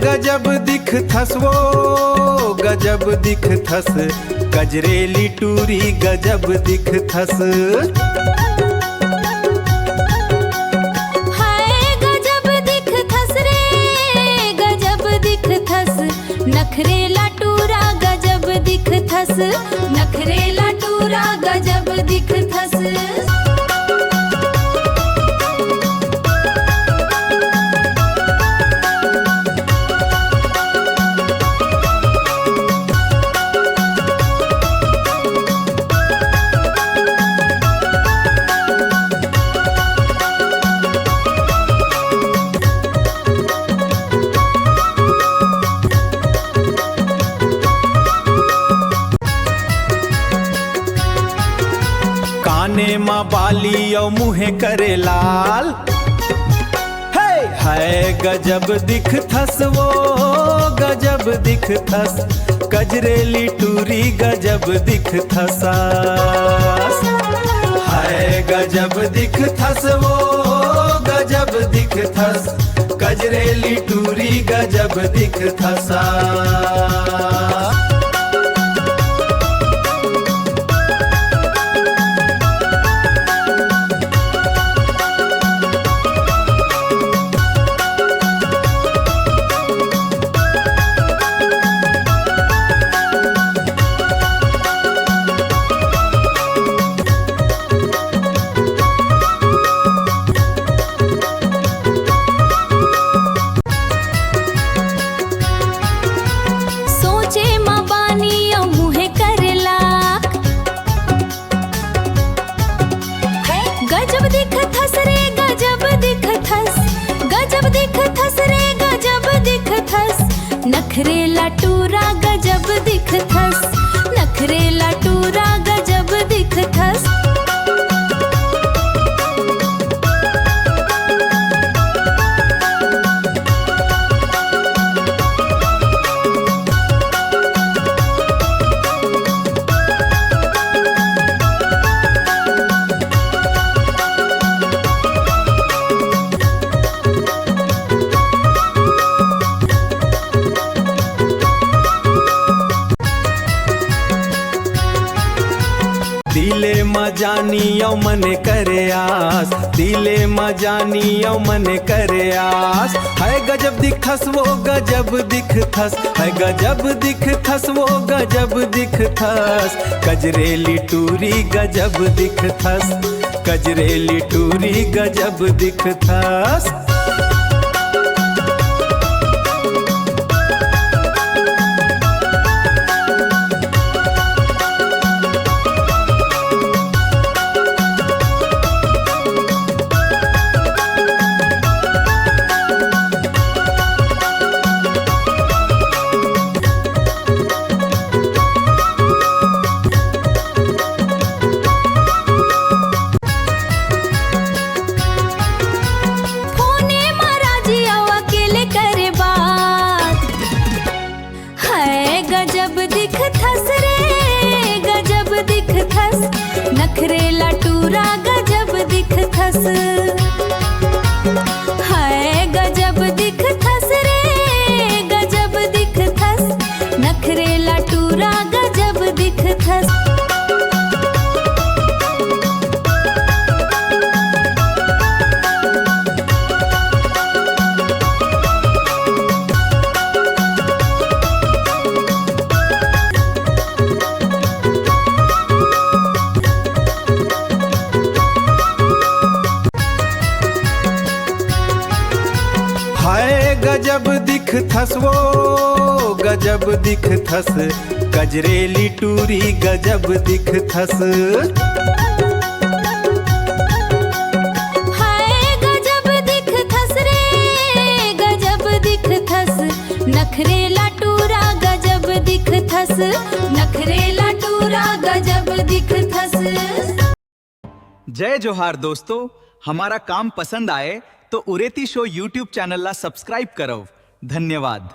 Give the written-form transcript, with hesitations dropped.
गजब दिख थस वो गजब दिख थस, गजरेली टूरी गजब दिख थस। हाय गजब दिख थस रे गजब दिख थस, नखरेला टूरा गजब दिख थस, नखरेला टूरा गजब दिख थस। काने माँ बाली और मुँहे करे लाल, है गजब दिख थस वो गजब दिख थस, गजरेली टूरी गजब दिख थसास। है गजब दिख थस वो गजब दिख थस, गजरेली टूरी गजब दिख थसास। नखरेला टूरा गजब दिख थस, नखरेला टूरा गजब दिख थस। दिले मजानी औ मने करे आस, दिले मजानी औ मने करे आस। है गजब दिख थस वो गजब दिख थस, है गजब दिख थस वो गजब दिख थस, गजरेली टूरी गजब दिख थस, गजरेली टूरी गजब दिख थस। गजब दिख थस रे गजब दिख थस, नखरेला टूरा गजब दिख थस। हाय गजब दिख थस रे गजब दिख थस, नखरेला टूरा गजब दिख थस। गजब दिख थस वो गजब दिख थस, गजरेली टूरी गजब दिख थस। हाय गजब दिख थस रे गजब दिख थस, नखरेला टूरा गजब दिख थस, नखरेला टूरा गजब दिख थस। जय जोहार दोस्तों, हमारा काम पसंद आए तो उरेती शो यूट्यूब चॅनलला सबस्क्राईब करो। धन्यवाद।